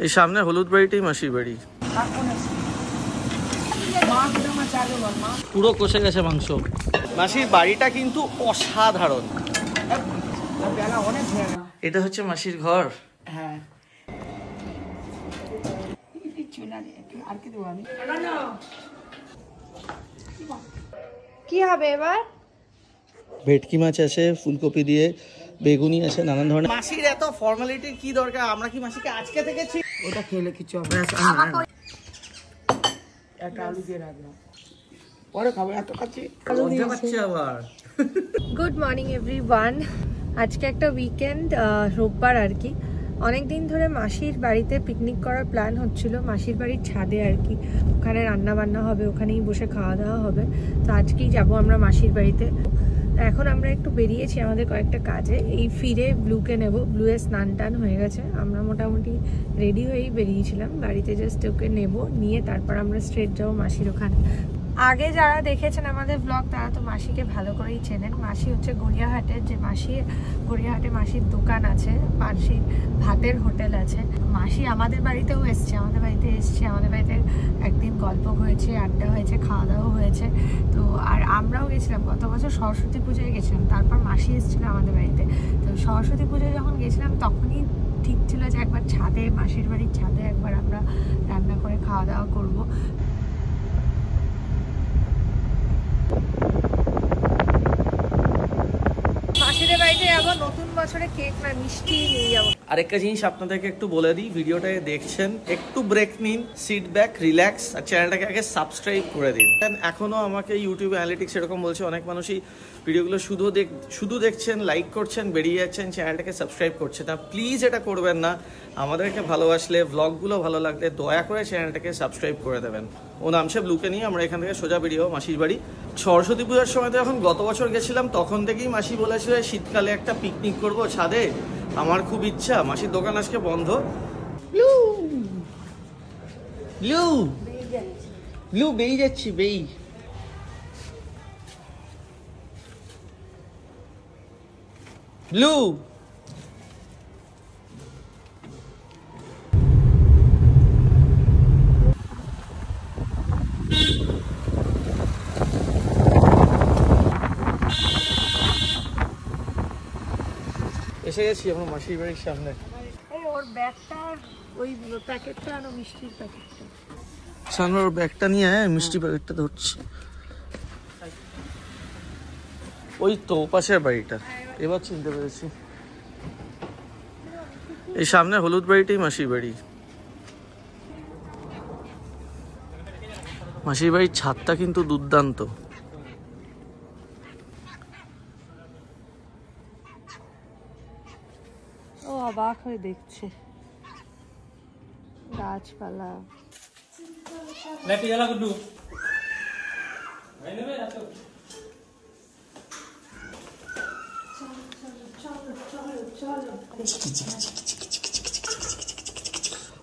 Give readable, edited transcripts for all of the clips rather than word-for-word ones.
এই সামনে হলুদ বাড়িটাই মাসির বাড়ি। পুরো কষে গেছে মাংস। মাসির বাড়িটা কিন্তু অসাধারণ। এটা হচ্ছে মাসির ঘর। হ্যাঁ, কি হবে এবার? ভেটকি মাছ আছে, ফুলকপি দিয়ে, বেগুনি আছে, নানান ধরনের। মাসির এত ফর্মালিটির কি দরকার? আমরা কি মাসিকে আজকে থেকেছি? ওটা খেলে কিছু হবে না। একটা আলু দিয়ে রাখলাম, পরে খাবো। এত খাচ্ছি আবার। Good morning everyone. আজকে একটা উইকেন্ড, রোববার আর কি। অনেকদিন ধরে মাসির বাড়িতে পিকনিক করার প্ল্যান হচ্ছিল, মাসির বাড়ির ছাদে আর কি। ওখানে রান্না বান্না হবে, ওখানেই বসে খাওয়া দাওয়া হবে। তো আজকেই যাব আমরা মাসির বাড়িতে। এখন আমরা একটু বেরিয়েছি আমাদের কয়েকটা কাজে। এই ফিরে ব্লুকে নেব। ব্লুয়ে স্নান টান হয়ে গেছে, আমরা মোটামুটি রেডি হয়েই বেরিয়েছিলাম। বাড়িতে জাস্ট ওকে নেব, নিয়ে তারপর আমরা স্ট্রেট যাবো মাসির ওখানে। আগে যারা দেখেছেন আমাদের ব্লগ তারা তো মাসিকে ভালো করেই চেনেন। মাসি হচ্ছে গড়িয়াহাটের, যে গড়িয়াহাটে মাসির দোকান আছে, মাসির ভাতের হোটেল আছে। মাসি আমাদের বাড়িতেও এসছে, আমাদের বাড়িতে একদিন গল্প হয়েছে, আড্ডা হয়েছে, খাওয়া দাওয়া হয়েছে। তো আর আমরাও গেছিলাম গত বছর সরস্বতী পুজোয় গেছিলাম, তারপর মাসি এসেছিল আমাদের বাড়িতে। তো সরস্বতী পুজোয় যখন গেছিলাম তখনই ঠিক ছিল যে একবার ছাদে, মাসির বাড়ির ছাদে একবার আমরা রান্না করে খাওয়া দাওয়া করবো। মাসিদের বাড়িতে যাবো, নতুন বছরে কেক না মিষ্টি নিয়ে যাবো। আরেকটা জিনিস আপনাদেরকে একটু বলে দিই, ভিডিওটাকে দেখছেন একটু ব্রেক নিন, সিট ব্যাক, রিল্যাক্স, আর চ্যানেলটাকে আগে সাবস্ক্রাইব করে দিন। এখনো আমাকে ইউটিউব অ্যানালিটিক্স এরকম বলছে, অনেক মানুষই ভিডিওগুলো শুধু দেখছেন, লাইক করছেন, বেরিয়ে যাচ্ছেন, চ্যানেলটাকে সাবস্ক্রাইব করছেন না। প্লিজ এটা করবেন না। আমাদেরকে ভালোবাসলে, ব্লগগুলো ভালো লাগলে দয়া করে চ্যানেলটাকে সাবস্ক্রাইব করে দেবেন। ও নামছে ব্লুকে নিয়ে আমরা এখান থেকে সোজা বেরিয়ে যাবো মাসির বাড়ি। সরস্বতী পূজার সময় তো যখন গত বছর গেছিলাম তখন থেকেই মাসি বলেছিল শীতকালে একটা পিকনিক করবো ছাদে। আমার খুব ইচ্ছা। মাসির দোকান আজকে বন্ধ। ব্লু বেই যাচ্ছি, বেই। ব্লু এসে গেছি আমরা মাসির বাড়ির সামনে। ওর ব্যাগটা, ওই প্যাকেটটা আনো, মিষ্টির প্যাকেটটা। সামনে ওর ব্যাগটা নিয়ে মিষ্টি প্যাকেটটা ধরছি। ওই তো পাশের বাড়িটা, এবার চিনতে পেরেছি। এই সামনে হলুদ বাড়িটাই মাসির বাড়ি। মাসির বাড়ির ছাদটা কিন্তু দুর্দান্ত। ও অবাক হয়ে দেখছে গাছপালা।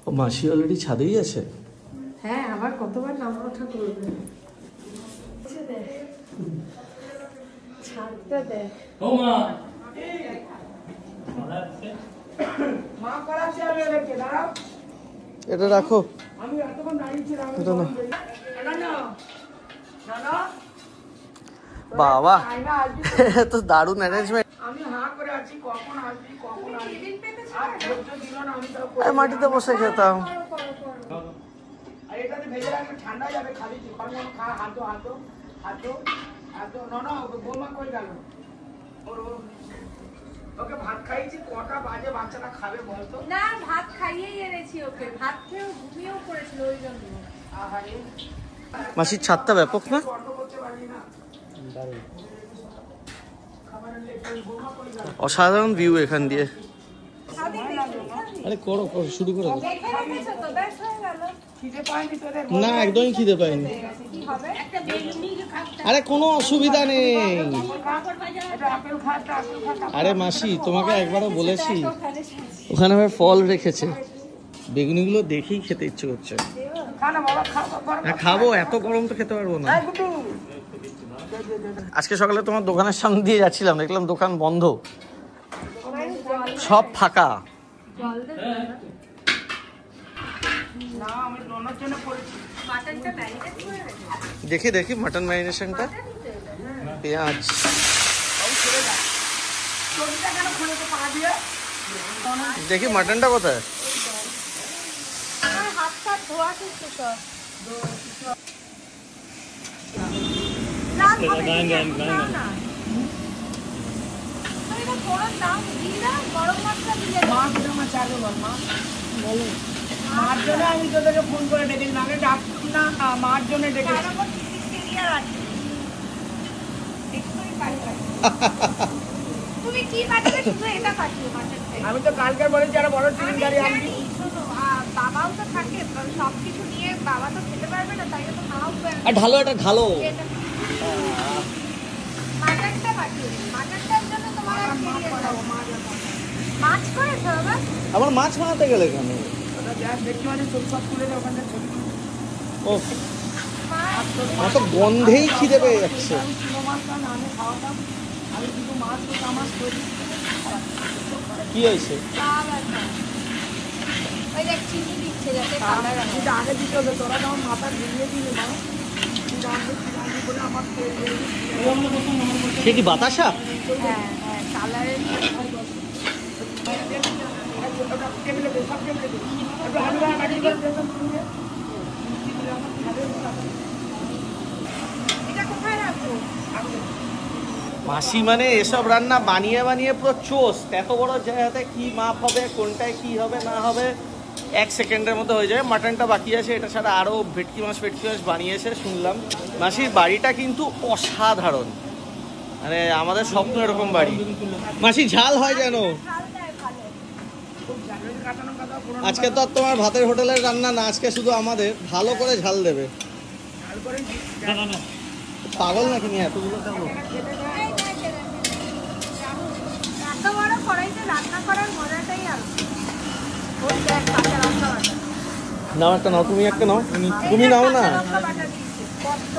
ও মাসি অলরেডি ছাদেই আছে। হ্যাঁ, আবার কতবার নামা ওঠা করবে। ছাদটা দেখ। এটা রাখো, এটা না। বাবা তো দারুণ অ্যারেঞ্জমেন্ট। মাটিতে বসে খেতাম। ঠান্ডা যাবে, খালি ওকে ভাত খাইয়েছি, কটা বাজে বাচ্চাটা খাবে বলতো? না, ভাত খাইয়েই এনেছি ওকে, ভাত খেয়েও ঘুমিয়েও পড়েছিল ওই জন্য। মাসির ছাদটা ব্যাপক না? অসাধারণ ভিউ এখান দিয়ে। আরে করো শুরু করো। না, একদমই খিদে পাইনি। আরে কোনো অসুবিধা নেই। আরে মাসি তোমাকে একবারও বলেছি, ওখানে আবার ফল রেখেছে। বেগুনিগুলো দেখেই খেতে ইচ্ছে করছে। হ্যাঁ খাবো, এত গরম তো খেতে পারবো না। আজকে সকালে তোমার দোকানের সামনে দিয়ে যাচ্ছিলাম, দেখলাম দোকান বন্ধ। সব ফাঁকা। জল দেবে না আমি লোনের জন্য করেছি। মাটনটা ম্যারিনেট করে রেখে দেখি দেখি মাটন ম্যারিনেশনটা। পেঁয়াজ চটিটা কেন খুলেছে পা দিয়ে? দেখি মাটনটা কোথায়? আমার হাত টাত ধোয়া কিছু সব মাছ আমার চাইবে বল মা। মার জন্য আমি তোদেরকে ফোন করে ডেকেছি, না ডাকছি না, মার জন্য ডেকেছি। তুমি কি পাঠাবে? শুধু এটা পাঠিও মাটনটা। আমি তো কালকে বলেছি আরো বড় টিফিন গাড়ি আমি আনবি। জানি, শোনো, বাবাও তো থাকে, সবকিছু নিয়ে বাবা তো খেতে পারবে না, তাই তো মাও ঢালো, এটা ঢালো। মাটনটা পাঠিয়ে দিই। মাটনটার জন্য তোমার আর দেরি আছে। মাছ করেছো বাবা? আবার মাছ বানাতে গেলে কেন? ওটা গ্যাস দেখতে পাচ্ছি সব তুলে দে ওখান থেকে। ও আমার তো গন্ধেই খিদে পেয়ে যাচ্ছে। আমি কিলো মাছ না আমি খাওয়াতাম, আমি শুধু মাছ তো তামাশ করি। কি হয়েছে? ওই দেখ চিনি দিচ্ছে যাতে কালার আসে। এটা আগে দিতে হবে, তোরা যখন মাথা ভিজিয়ে দিলি মা, বলে আমার তেল দিয়ে দিবি। সে কি বাতাসা? হ্যাঁ হ্যাঁ, কালারের ওটা টেবিলে দে, সব টেবিলে দে। একটু হালকা মাটি করে দেবেন তুমি। এটা কোথায় রাখবো? মাসি মানে এসব রান্না বানিয়ে বানিয়ে পুরো চোস। এত বড় জায়গাতে কি মাপ হবে, কোনটায় কি হবে না হবে 1 সেকেন্ডের মধ্যে হয়ে যায়। মাটনটা বাকি আছে, এটা ছাড়া আরও ভেটকি মাছ বানিয়েছে শুনলাম। মাসির বাড়িটা কিন্তু অসাধারণ, মানে আমাদের স্বপ্ন এরকম বাড়ি। মাসি ঝাল হয় যেন। ঝাল দেয় ভালো। কাটানো কথা পুরো আজকে তো আর তোমার ভাতের হোটেলের রান্না না, আজকে শুধু আমাদের। ভালো করে ঝাল দেবে। ঝাল করে পাগল নাকি নিয়ে এতগুলো খাবো? এত বড় কড়াইতে রান্না করার মজাটাই আলাদা। ওই দেখ কাঁচা লঙ্কা বাটা। নাও একটা নাও, তুমি একটা নাও। তুমি নাও না কাঁচা লঙ্কা বাটা দিচ্ছে কত,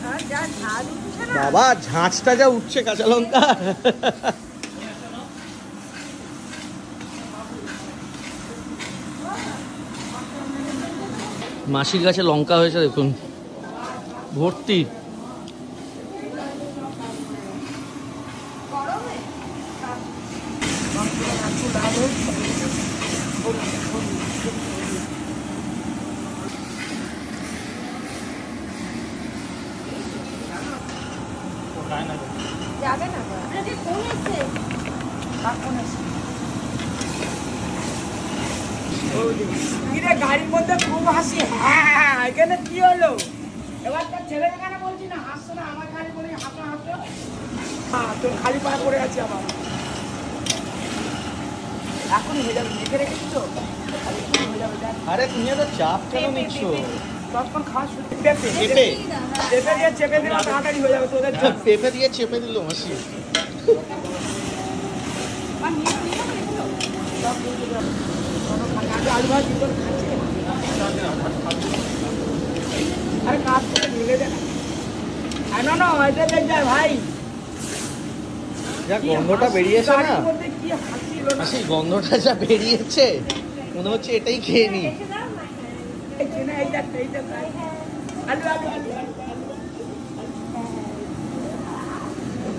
আর যা ঝাল উঠছে না। বাবা, ঝাঁচটা যা উঠছে কাঁচা লঙ্কা। মাসির কাছে লঙ্কা হয়েছে দেখুন, ভর্তি। গরমে যাবে না তো। আরে ফোন এসছে। কিরে গাড়ির মধ্যে খুব হাসি। হ্যাঁ এখানে কি হলো? এবার তার ছেলে এখানে বলছি না হাসছো না, আমার খালি বলি হাসো হাসো। হ্যাঁ তোর খালি পা পড়ে আছে আবার। এখনই হয়ে যাবে, লিখে রেখেছি তো এখনই হয়ে যাবে। দেখ আরে তুমি এত চাপ কেন নিচ্ছ? তখন খাওয়া শুরু পেঁপে পেঁপে পেঁপে দিয়ে চেপে দিলে তাড়াতাড়ি হয়ে যাবে তোদের জন্য। পেঁপে দিয়ে চেপে দিল মাসি। আলু ভাজি তোর খাচ্ছে। আরে কাজ করে ঢেলে দে না। না এটা দেখ যায় ভাই, যা গন্ধটা বেরিয়েছে না গাড়ির মধ্যে কি হাসি হলো না। মাসি, গন্ধটা যা বেরিয়েছে মনে হচ্ছে এটাই খেয়ে নি। এই যে না, এই দেখ আলু আলু আলু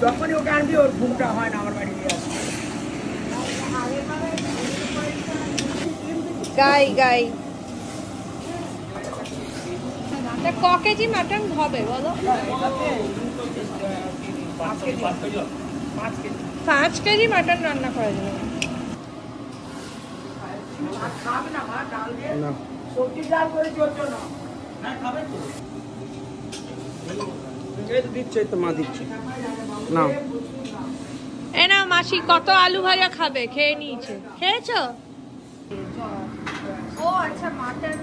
যখনই ওকে আনবি ওর ঘুমটা হয় না আমার বাড়ি দিয়ে আসে। গাই গাই ক কেজি মাটন হবে বলো? 5 কেজি মাটন রান্না করা যাবে। আর খাবে না মা ডাল দিয়ে? সবজি ডাল করে চলছো না? দিচ্ছে তো মা দিচ্ছে না। এ না মাসি, কত আলু ভাজা খাবে? খেয়ে নিয়েছে। খেয়েছো? ও আচ্ছা, মাটন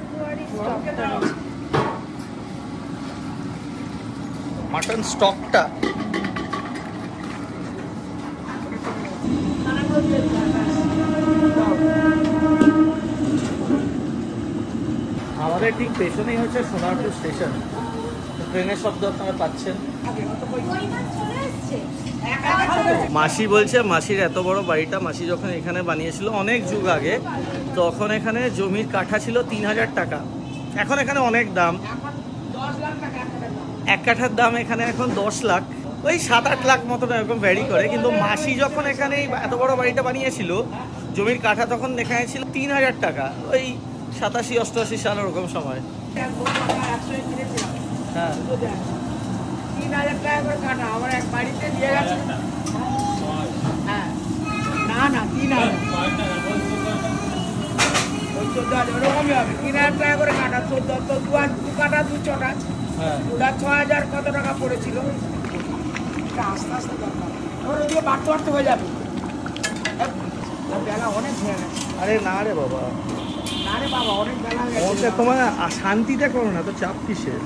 মাটন স্টকটা আমাদের ঠিক পেছনেই হচ্ছে সোনারপুর স্টেশন। ট্রেনের শব্দ আপনারা পাচ্ছেন। চলে এসছে। মাসি বলছে মাসির এত বড় বাড়িটা মাসি যখন এখানে বানিয়েছিল অনেক যুগ আগে, তখন এখানে জমির কাঠা ছিল 3000 টাকা। এখন এখানে অনেক দাম, 10 লাখ টাকা এক কাঠার দাম এখানে এখন 10 লাখ, ওই 7-8 লাখ মতন এরকম ভ্যারি করে। কিন্তু মাসি যখন এখানে এত বড় বাড়িটা বানিয়েছিল জমির কাঠা তখন এখানে ছিল 3000 টাকা, ওই 87-88 সাল ওরকম সময়। হ্যাঁ 3000 টাকা করে কাটা আমার এক বাড়িতে দিয়ে গেছে। হ্যাঁ না 3000 ওরকমই হবে, 3000 টাকা করে কাটা। 14 তো 2 কাটা 2 চটা, হ্যাঁ 6000 কত টাকা পড়েছিল। আস্তে আস্তে দরকার, ওর ওদিকে বাড়তে হয়ে যাবে। বেলা অনেক হয়ে গেছে। আরে না রে বাবা, না রে বাবা অনেক বেলা হয়ে গেছে। তোমার শান্তিতে করো না তো, চাপ কিসের?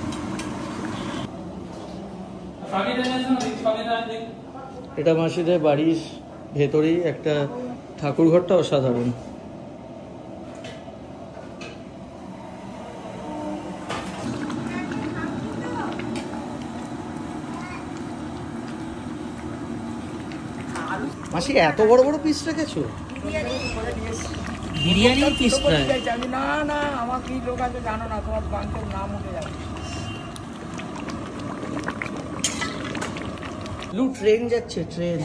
এটা মাসিদের বাড়ির ভেতরেই একটা ঠাকুর ঘরটা অসাধারণ। মাসি এত বড় বড় পিস রেখেছো? বিরিয়ানি পিস না আমার কি লোক আছে জানো না, তোমার বাংকের নাম উঠে যাবে। ট্রেন যাচ্ছে, ট্রেন।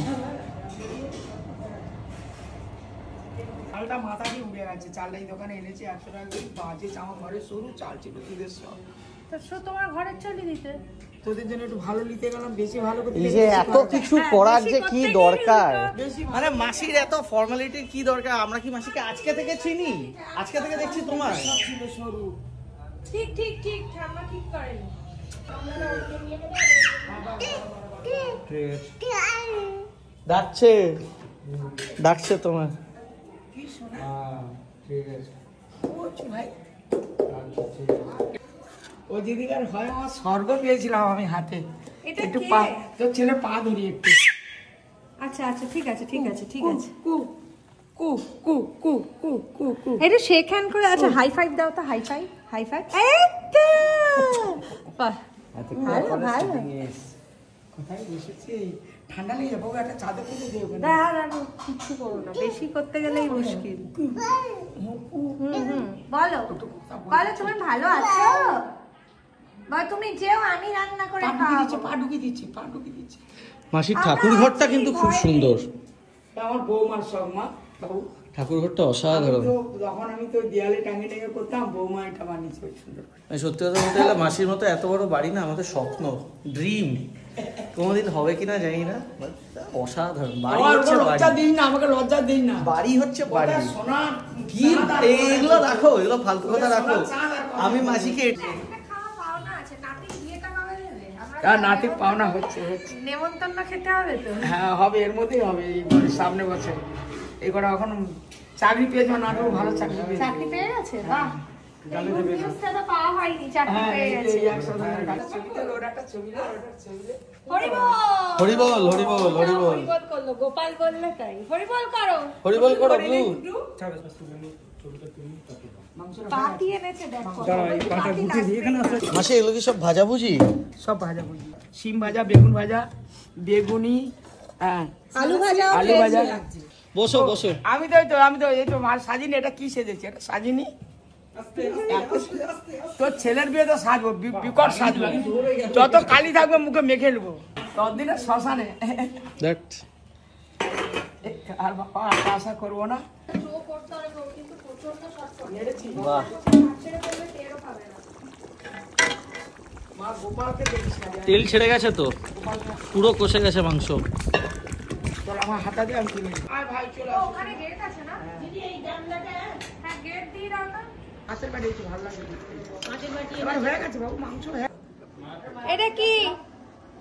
চালটা মাথা দিয়ে উড়ে গেছে। চালটা এই দোকানে এনেছে 100 টাকা করে, বাজে আমার ঘরে সরু চাল ছিল দুধের সব। তোমার ঘরের চালই দিতে, তোদের জন্য একটু ভালো নিতে গেলাম, বেশি ভালো করে এই যে এত কিছু করার যে কি দরকার, বেশি মানে মাসির এত ফর্মালিটির কি দরকার? আমরা কি মাসিকে আজকে থেকে চিনি? আজকে থেকে দেখছি তোমার সব ছিল সরু। ঠিক ঠাম্মা ঠিক করেন। ডাকছে তোমার। কি শোনা ভাই, ও দিদিকার হয় আমার স্বর্গ পেয়েছিলাম আমি হাতে। এটা একটু কে? পা, তোর ছেলে পা ধরি একটু। আচ্ছা ঠিক আছে কু কু কু কু কু কু কু। এটা শেক হ্যান্ড করে। আচ্ছা হাই ফাইভ দাও তো, হাই ফাইভ এই তো বাহ, ভালো কোথায় বসেছি? ঠান্ডা লেগে যাবো, একটা চাদর কিনে দিয়ে ওখানে। দাঁড়া কিছু করো না, বেশি করতে গেলেই মুশকিল। বলো তুমি ভালো আছো? বল তুমি যেও, আমি রান্না করে খাওয়াবো। পা ঢুকিয়ে দিচ্ছি। মাসির ঠাকুর ঘরটা কিন্তু খুব সুন্দর। আমার বৌমার সব মা বাবু, ঠাকুর ঘরটা অসাধারণ। যখন আমি তো দেয়ালে টাঙিয়ে করতাম, বৌমা এটা বানিয়েছে সুন্দর। সত্যি কথা বলতে গেলে মাসির মতো এত বড় বাড়ি না আমাদের স্বপ্ন, ড্রিম। কোনোদিন হবে কিনা জানি না, অসাধারণ বাড়ি হচ্ছে লজ্জা দিই না, আমাকে লজ্জা দিই না। বাড়ি হচ্ছে বাড়ি। সোনা কি এগুলো রাখো, এগুলো ফালতু কথা রাখো। আমি মাসিকে নাতি পাওনা হচ্ছে। নেমন্তন্ন খেতে হবে তো। হ্যাঁ হবে, এর মধ্যেই হবে, এই সামনে বছর। এই কটা এখন চাকরি পেয়েছে, নাটক ভালো চাকরি পেয়ে গেছে, বাহ। পাওয়া হয়নি, চাকরি পেয়ে গেছে। হরিবল করলো, গোপাল বললে তাই হরিবল করো। হরিবল করো ব্লু। পাতি এনেছে দেখো। মাসি এগুলো কি সব ভাজাভুজি? সব ভাজা ভুজি, শিম ভাজা, বেগুন ভাজা, বেগুনি, হ্যাঁ আলু ভাজা। বসো। আমি তো এই তো মাল সাজিনি। এটা কি সেজেছে? এটা সাজিনি। তোর ছেলের বিয়ে তো সাজবো, বিকট সাজবো। যত কালি থাকবে মুখে মেখে নেবো, ততদিনে শ্মশানে। আর বাবা আশা করবো না। বাহ, মা গোপালকে দেখিস না, তেল ছেড়ে গেছে তো, পুরো কষে গেছে মাংস। তোর আমার হাতা দিয়ে আমি তুলে নিই। আয় ভাই চলে আসো। ওখানে গেট আছে না দিদি? এই জানলাটা হ্যাঁ গেট দিয়ে দাও না। হাতের বাড়ি একটু ভালো লাগে। এবার হয়ে গেছে বাবু, মাংস হয়ে। এটা কি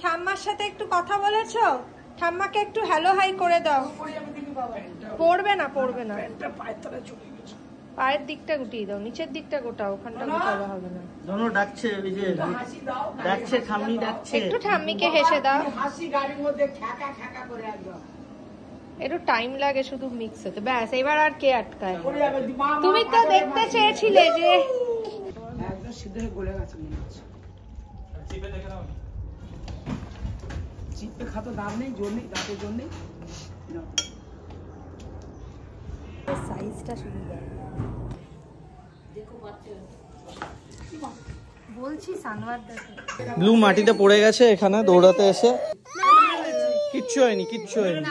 ঠাম্মার সাথে একটু কথা বলেছো? ঠাম্মাকে একটু হ্যালো হাই করে দাও। পড়বে না। একটা পায়ের তলায় চলে গেছে। পায়ের দিকটা গুটিয়ে দাও, নিচের দিকটা গোটাও, ওখানটা গোটালে হবে না। ধরো ডাকছে, ওই যে হাসি দাও, ডাকছে, ঠাম্মি ডাকছে। একটু ঠাম্মিকে হেসে দাও। হাসি গাড়ির মধ্যে খ্যাকা করে একদম। একটু টাইম লাগে শুধু মিক্স হতে, ব্যাস। এবার আর কে আটকায়? পড়ে যাবে, মা, মা, তুমি তো দেখতে চেয়েছিলে যে একদম সিদ্ধ হয়ে গলে গেছে মনে হচ্ছে। চিপে খাতো দাম নেই, জোর নেই, দাঁতের জোর নেই। সাইজটা শুধু বলছি সানওয়ার দেখো। ব্লু মাটিতে পড়ে গেছে এখানে দৌড়াতে এসে। কিচ্ছু হয়নি, কিচ্ছু হয়নি।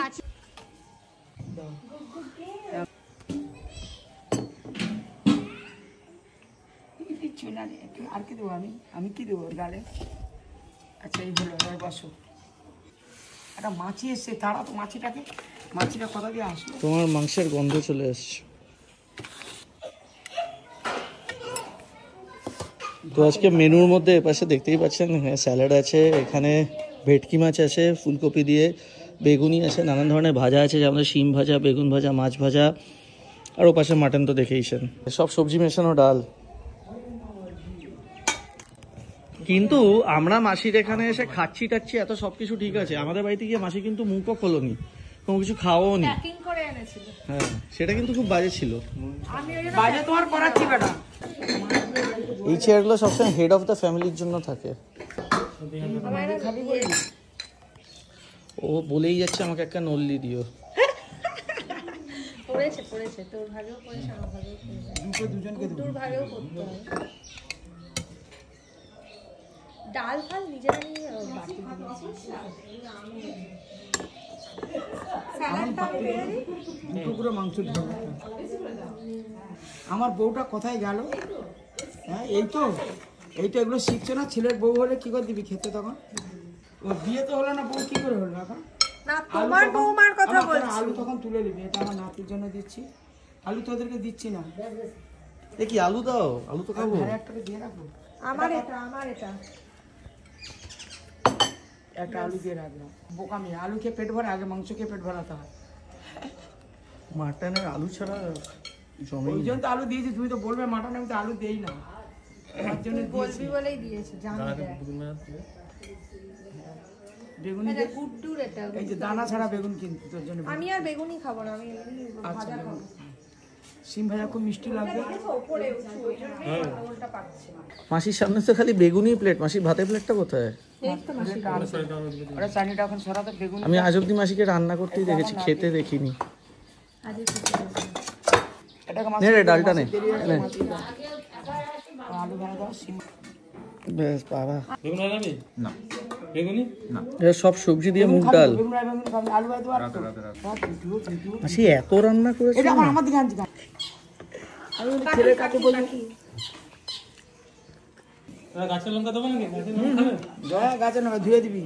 কিচ্ছু না রে, আর কি দেবো আমি কি দেবো গালে? আচ্ছা এই হলো, এবার বসো। একটা মাছি এসছে, তারা তো মাছিটা কথা দিয়ে আসলো। তোমার মাংসের গন্ধ চলে এসছে। তো আজকে মেনুর মধ্যে এপাশে দেখতেই পাচ্ছেন স্যালাড আছে, এখানে ভেটকি মাছ আছে ফুলকপি দিয়ে, বেগুনি আছে, নানান ধরনের ভাজা আছে, যেমন শিম ভাজা, বেগুন ভাজা, মাছ ভাজা, আর ওপাশে মাটন তো দেখেইছেন। সব সবজি মেশানো ডাল। কিন্তু আমরা মাসির এখানে এসে খাচ্ছি টাচ্ছি এত সবকিছু ঠিক আছে, আমাদের বাড়িতে গিয়ে মাসি কিন্তু মুখও খোলনি, কোনো কিছু খাওয়াও নি। প্যাকিং করে এনেছিল। হ্যাঁ, সেটা কিন্তু খুব বাজে ছিল। বাজে তোমার করাচ্ছি বেটা। এই চেয়ারগুলো সবসময় হেড অফ দ্য ফ্যামিলির জন্য থাকে। ও বলেই যাচ্ছে আমাকে একটা নল্লি দিও। পড়েছে তোর ভাগেও পড়েছে, আমার ভাগেও পড়েছে, দুজনকে তোর ভাগেও পড়তে হবে। ডাল ফাল নিজেরা নিয়ে বাটি টুকরো মাংস ঢোক। আমার বউটা কোথায় গেল? হ্যাঁ এই তো এগুলো শিখছো না। ছেলের বউ হলে কি করে দিবি খেতে? তখন ও বিয়ে তো হলো না, বউ কি করে হলো এখন? না, তোমার বৌমার কথা বলছি। আলু তখন তুলে নিবি, এটা আমার নাতির জন্য দিচ্ছি। আলু তোদেরকে দিচ্ছি না। দেখি আলু দাও, আলু তো খাবো। একটাকে দিয়ে রাখবো, আমার এটা একটা আলু দিয়ে রাখলাম। বোকামি, আলু খেয়ে পেট ভরে, আগে মাংস খেয়ে পেট ভরাতে হয়। মাটনের আলু ছাড়া জমে ওই জন্য তো আলু দিয়েছি। তুমি তো বলবে মাটনে, আমি তো আলু দেই না, তার জন্য দিয়েছি। বলবি বলেই দিয়েছে, জানি বেগুনি এটা গুড্ডুর এটা। এই যে দানা ছাড়া বেগুন কিন্তু তোর জন্য। আমি আর বেগুনি খাবো না, আমি এমনি ভাজা খাবো। সিম ভাজা খুব মিষ্টি লাগবে। উপরে উঠছে, ওই জন্যই গন্ডগোলটা পাচ্ছে। মাসির সামনে তো খালি বেগুনি প্লেট, মাসির ভাতের প্লেটটা কোথায়? এই তো মাসি ওরা চাটনিটা এখন সরাতে বেগুন। আমি আজ অব্দি মাসিকে রান্না করতেই দেখেছি, খেতে দেখিনি। আজ এটাকে নে রে ডালটা নে। আলু ভাজা দাও, সিম। বেশ বাবা, বেগুন লাগাবি? না। বেগুনি? না। এটা সব সবজি দিয়ে মুগ ডাল। বেগুন খাবি, আলু ভাজা দাও। মাসি এত রান্না করেছে? এটা আমার দিকে আনছি। আমি ছেলের কাছে বলি গাছের লঙ্কা দেবো নাকি? গাছে না ধুয়ে দিবি।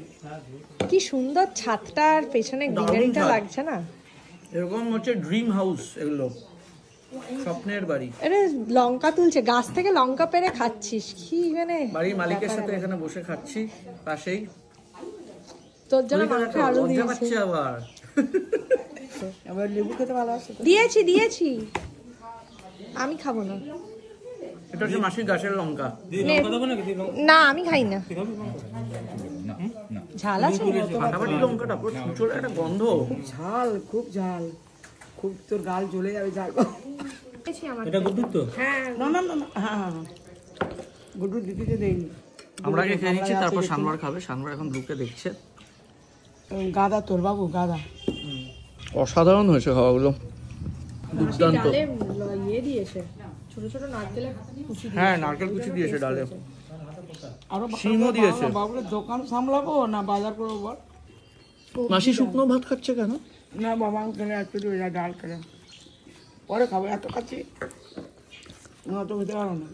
কি সুন্দর ছাদটা আর পেছনে গ্রিনারিটা লাগছে না? এরকম হচ্ছে ড্রিম হাউস, এগুলো স্বপ্নের বাড়ি। আরে লঙ্কা তুলছে গাছ থেকে, লঙ্কা পেড়ে খাচ্ছিস কি? মানে বাড়ির মালিকের সাথে এখানে বসে খাচ্ছি পাশেই। তোর জন্য মাংস আলু লজ্জা দিয়েছে। পাচ্ছে আবার। এবার লেবু খেতে ভালো আছে। দিয়েছি আমি খাবো না। এটা হচ্ছে মাসির গাছের লঙ্কা। লঙ্কা দেবো নাকি? না আমি খাই না, ঝাল আছে। ফাটাফাটি লঙ্কাটা পুরো চুচোর একটা গন্ধ। ঝাল, খুব ঝাল, খুব। তোর গাল জ্বলে যাবে ঝাল। এটা গুড্ডুর তো? হ্যাঁ না হ্যাঁ গুড্ডু দিতে দেয়নি। আমরা আগে খেয়ে নিচ্ছি, তারপর সানবার খাবে। সানবার এখন ব্লুকে দেখছে। গাদা তোর বাবু, গাদা। অসাধারণ হয়েছে খাওয়াগুলো, দুর্দান্ত। ডালে ইয়ে দিয়েছে, ছোট ছোট নারকেলের কুচি। হ্যাঁ, নারকেল কুচি দিয়েছে ডালে, আরো শিমও দিয়েছে। বাবুর দোকান সামলাবো না বাজার করবো বল? মাসি শুকনো ভাত খাচ্ছে কেন? না বাবা কেন একটু ডাল করে পরে খাবো, এত খাচ্ছি না তো খেতে পারো না।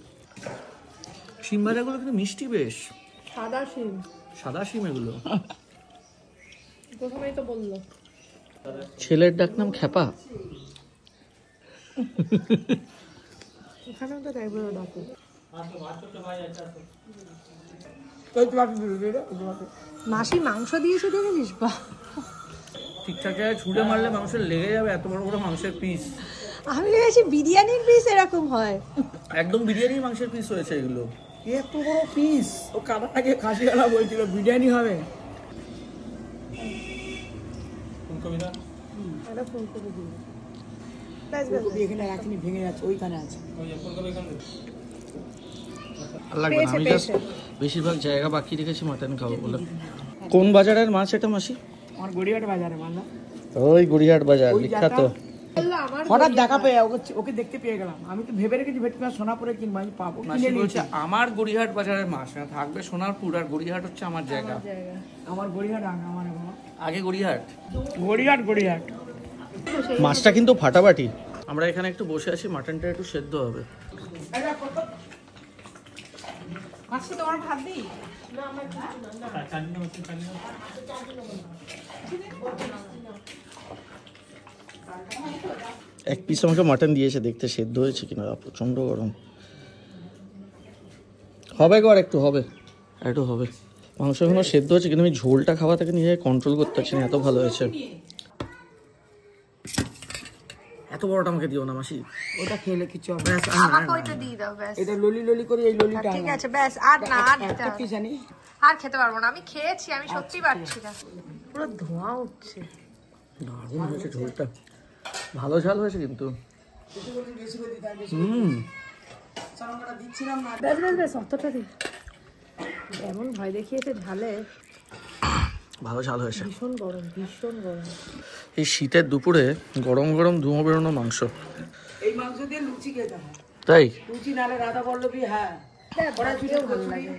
শিম ভাজাগুলো কিন্তু মিষ্টি বেশ, সাদা শিম। সাদা শিম এগুলো। প্রথমেই তো বললো। ছেলের ডাক নাম খ্যাপা। এখানেও তো টাইপের ডাকে। মাসি মাংস দিয়েছে দেখেছিস? বা ঠিকঠাক জায়গায় ছুঁড়ে মারলে মাংসের লেগে যাবে, এত বড় বড় মাংসের পিস। আমি ভেবেছি বিরিয়ানির পিস এরকম হয়। একদম বিরিয়ানি মাংসের পিস হয়েছে এগুলো। এত বড় পিস, ও কাটার আগে খাসিওয়ালা বলছিল বিরিয়ানি হবে। ফুলকপিটা? একটা ফুলকপি দিই। ফুলকপি এখানে রাখিনি, ভেঙে যাচ্ছে, ওইখানে আছে। ওই যে ফুলকপি এখানে দে। আর লাগবে না, আমি জাস্ট বেশিরভাগ জায়গা বাকি রেখেছি মাটন খাবো বলে। কোন বাজারের মাছ এটা মাসি? আমার গড়িয়াহাট বাজারে মাল। ওই গড়িয়াহাট বাজার বিখ্যাত। হঠাৎ দেখা পেয়ে ওকে দেখতে পেয়ে গেলাম। আমি তো ভেবে রেখেছি ভেটকি মাছ সোনাপুরে কিনবো, আমি পাবো। মাসি বলছে আমার গড়িয়াহাট বাজারের মাছ না, থাকবে সোনারপুর, আর গড়িয়াহাট হচ্ছে আমার জায়গা। আমার গড়িয়াহাট আমার আগে গড়িয়াহাট। গড়িয়াহাট। মাছটা কিন্তু ফাটাফাটি। আমরা এখানে একটু বসে আছি, মাটনটা একটু সেদ্ধ হবে। তোমার ভাত দিই? এক পিস আমাকে মাটন দিয়েছে, দেখতে সেদ্ধ হয়েছে কিনা। প্রচন্ড গরম, হবে গো, আর একটু হবে, একটু হবে। মাংস এখনো সেদ্ধ হচ্ছে, কিন্তু আমি ঝোলটা খাওয়া থেকে নিজে কন্ট্রোল করতে পারছি না, এত ভালো হয়েছে। এত বড়টা আমাকে দিও না মাসি, ওটা খেলে কিছু হবে। আমাকে ওইটা দিয়ে দাও ব্যাস। এটা ললি করে এই ললিটা ঠিক আছে ব্যাস, আর না, আর একটা পিস আনি। আর খেতে পারবো না, আমি খেয়েছি, আমি সত্যি পারছি না, পুরো ধোঁয়া উঠছে। দারুণ হয়েছে ঝোলটা, ভালো ঝাল হয়েছে কিন্তু। ব্যাস ব্যাস ব্যাস, অতটা দিই। এমন ভয় দেখিয়েছে ঝালে, ভালো ঝাল হয়েছে। ভীষণ গরম, ভীষণ গরম। এই শীতের দুপুরে গরম গরম ধুঁয়ো বেরোনো মাংস, এই মাংস দিয়ে লুচি খেতে হয়। তাই লুচি নালে রাধা বল্লভী। হ্যাঁ, কড়াইশুটিও ভালো লাগে।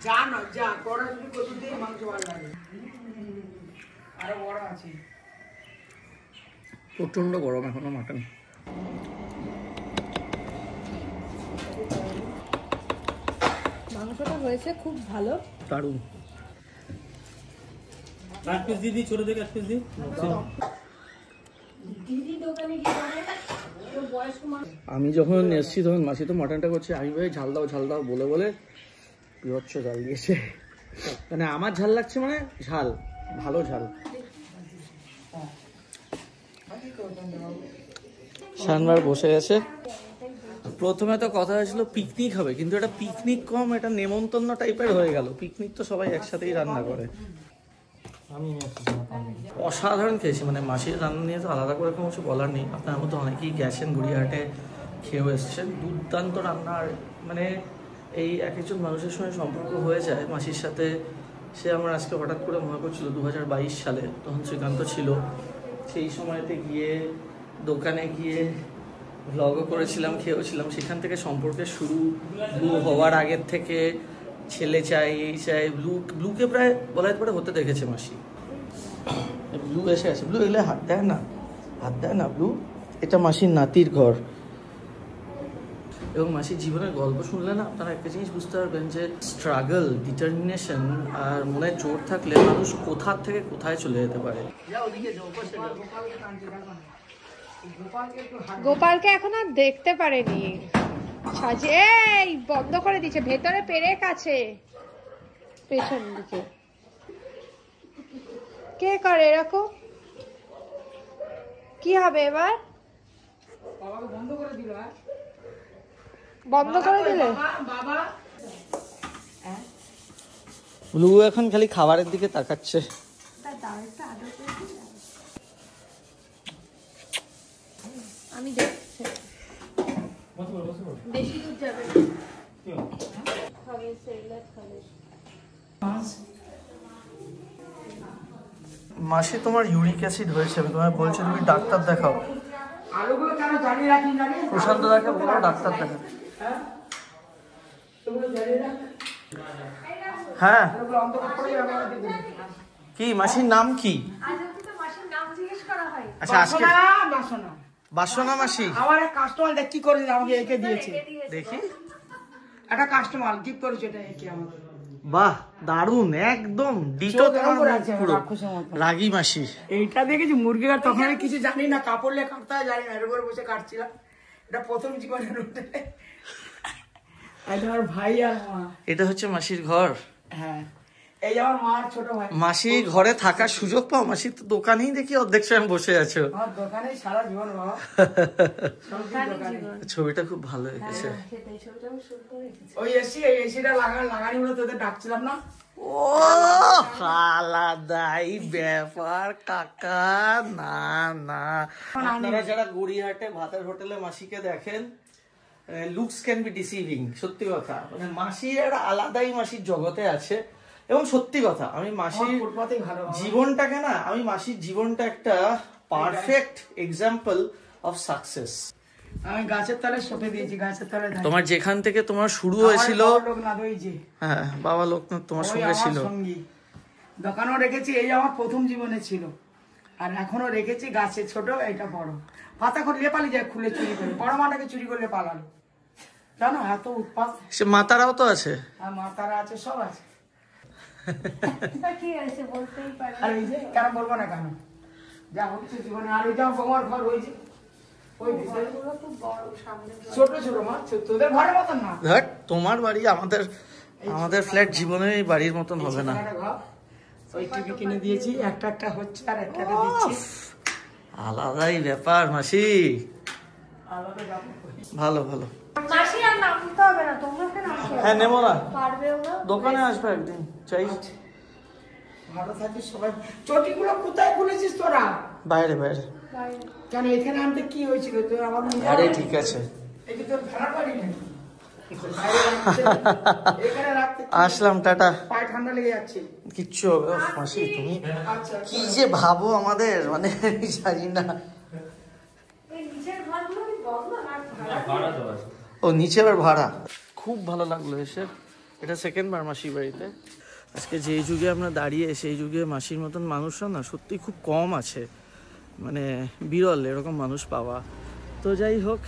যা না যা কড়াইশুটি কচুরি দিয়ে মাংস ভালো লাগে। আরো বড় আছে। প্রচন্ড গরম এখনো মাটন। মাংসটা হয়েছে খুব ভালো, দারুণ। এক পিস দিদি, ছোট থেকে এক পিস দিই। আমি যখন এসছি তখন মাসি তো মাটনটা করছে, আমি ভাই ঝাল দাও বলে বলে বিভৎস ঝাল দিয়েছে। মানে আমার ঝাল লাগছে, মানে ঝাল, ভালো ঝাল। শানবার বসে গেছে। প্রথমে তো কথা হয়েছিল পিকনিক হবে, কিন্তু এটা পিকনিক কম, এটা নেমন্তন্ন টাইপের হয়ে গেল। পিকনিক তো সবাই একসাথেই রান্না করে। অসাধারণ খেয়েছি, মানে মাসির রান্না নিয়ে তো আলাদা করে কোনো কিছু বলার নেই। আপনার মতো অনেকেই গেছেন গড়িয়াহাটে, খেয়েও এসছেন, দুর্দান্ত রান্না। আর মানে এই এক একজন মানুষের সঙ্গে সম্পর্ক হয়ে যায় মাসির সাথে। সে আমার আজকে হঠাৎ করে মনে করছিল 2022 সালে, তখন শ্রীকান্ত ছিল, সেই সময়তে গিয়ে দোকানে গিয়ে ভ্লগও করেছিলাম, খেয়েওছিলাম। সেখান থেকে সম্পর্কের শুরু, ব্লু হওয়ার আগের থেকে ছেলে চাই, এই চাই, ব্লুকে প্রায় বলা যেতে পারে হতে দেখেছে মাসি। ব্লু এসে আছে, ব্লু এলে হাত দেয় না ব্লু। এটা মাসির নাতির ঘর। এবং মাসির জীবনের গল্প শুনলে না আপনারা একটা জিনিস বুঝতে পারবেন, যে স্ট্রাগল, ডিটারমিনেশন আর মনে জোর থাকলে মানুষ কোথা থেকে কোথায় চলে যেতে পারে। গোপালকে এখন আর দেখতে পারেনি, সাজে এই বন্ধ করে দিচ্ছে, ভেতরে পেরেক আছে পেছন দিকে। কে করে এরকম? কি হবে এবার? বন্ধ করে দিলে ব্লু এখন খালি খাবারের দিকে তাকাচ্ছে। আমি দেখছি বেশি দূর যাবে মাসি তোমার ইউরিক অ্যাসিড হয়েছে, আমি তোমায় বলছি তুমি ডাক্তার দেখাও। আলুগুলো কেন জানিয়ে রাখি জানি? প্রশান্ত দাকে বলো ডাক্তার দেখা। হ্যাঁ, কি মাসির নাম কি? আচ্ছা, আজকে বাসনা মাসি। আমার এক কাস্টমার দেখ কি করেছে, আমাকে এঁকে দিয়েছে। দেখি, একটা কাস্টমার গিফট করেছে এটা এঁকে আমাকে। বাহ, দারুন, একদম ডিটো তোমার পুরো রাগী মাসি। এইটা দেখেছি মুরগি কাট, তখন আমি কিছু জানি না, কাপড় লে কাটতে হয় জানি না, এর উপরে বসে কাটছিলাম। এটা প্রথম জীবনের হোটেলে। আমার ভাই আর মা। এটা হচ্ছে মাসির ঘর। হ্যাঁ, এই আমার মার ছোট ভাই। মাসি ঘরে থাকার সুযোগ পাও? মাসি তো দোকানেই দেখি অর্ধেক সময় বসে আছো। আমার দোকানে সারা জীবন বাবা। ছবিটা খুব ভালো এসেছে। ওই এসি, এই এসিটা লাগানি হলো, তোদের ডাকছিলাম না। ও আলাদাই ব্যাপার কাকা। না না, আপনারা যারা গড়িয়াহাটে ভাতের হোটেলে মাসিকে দেখেন, লুকস ক্যান বি ডিসিভিং, সত্যি কথা। মানে মাসি একটা আলাদাই মাসির জগতে আছে, এবং সত্যি কথা আমি মাসির ফুটপাতেই ভালো বাবা। জীবনটাকে না, আমি মাসির জীবনটা একটা পারফেক্ট এক্সাম্পল অফ সাকসেস। আমি গাছের তলে শুতে দিয়েছি, গাছের তলে দাঁড়িয়ে। তোমার যেখান থেকে তোমার শুরু হয়েছিল, আমার লোকনাথ ওই যে, হ্যাঁ বাবা লোকনাথ তোমার ওই সঙ্গে আমার ছিল। সঙ্গী। দোকানও রেখেছি, এই আমার প্রথম জীবনে ছিল। আর এখনো রেখেছি, গাছে ছোট, এটা বড়। পাতা খুললে পালিয়ে যায়, খুলে চুরি করে। বড় মাটাকে চুরি করলে পালালো, জানো এত উৎপাত। সে মাতারাও তো আছে। আর মাতারা আছে, সব আছে। তা কি আছে বলতেই পারে। আর এই যে কেন বলবো না, কেন যা হচ্ছে জীবনে। আর এই যে আমার বৌমার ঘর, ওই যে ওই ভিতরে ঘরগুলো খুব বড়, সামনে ছোট ছোট মা, তোদের ঘরের মতন না। দেখ তোমার বাড়ি, আমাদের ফ্ল্যাট জীবনে এই বাড়ির মতন হবে না। ছোটখাটো ঘর। ওই টিভি কিনে দিয়েছি, একটা একটা হচ্ছে আর একটা একটা দিচ্ছি। আলাদাই ব্যাপার মাসি। আলাদা যাবো। ভালো ভালো। মাসি আর নামতে হবে না, তোমরা কেন আসো? হ্যাঁ নেবো না, পারবেও না। দোকানে আসবে একদিন চাই। ভালো থাকিস সবাই। চটিগুলো কোথায় খুলেছিস তোরা? বাইরে বাইরে। বাইরে। কেন এখানে আনতে কি হয়েছিল তোর? আমার মনে আরে হয় ঠিক আছে, এই যে তোর ভেড়ার বাড়ি নাকি? বাইরে রাখতে, এখানে রাখতে কি? আসলাম, টাটা। পায়ে ঠান্ডা লেগে যাচ্ছে। কিচ্ছু হবে না। মাসি তুমি আচ্ছা কি যে ভাবো আমাদের, মানে আমি জানি না। এই নিচের ঘরগুলো কি বন্ধ আর ভাড়া? ভাড়া তো আছে। ও নিচে আবার ভাড়া। খুব ভালো লাগলো এসে। এটা সেকেন্ড বার মাসির বাড়িতে। আজকে যেই যুগে আমরা দাঁড়িয়ে, সেই যুগে মাসির মতন মানুষরা না সত্যি খুব কম আছে, মানে বিরল এরকম মানুষ পাওয়া। তো যাই হোক,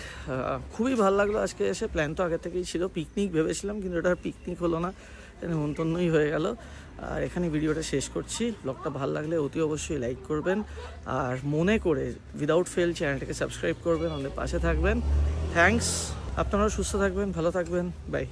খুবই ভালো লাগলো আজকে এসে। প্ল্যান তো আগে থেকেই ছিল, পিকনিক ভেবেছিলাম, কিন্তু এটা পিকনিক হলো না, নেমন্তন্নই হয়ে গেল। আর এখানে ভিডিওটা শেষ করছি। ব্লগটা ভালো লাগলে অতি অবশ্যই লাইক করবেন, আর মনে করে উইদাউট ফেল চ্যানেলটাকে সাবস্ক্রাইব করবেন, আমাদের পাশে থাকবেন। থ্যাঙ্কস। আপনারাও সুস্থ থাকবেন, ভালো থাকবেন, বাই।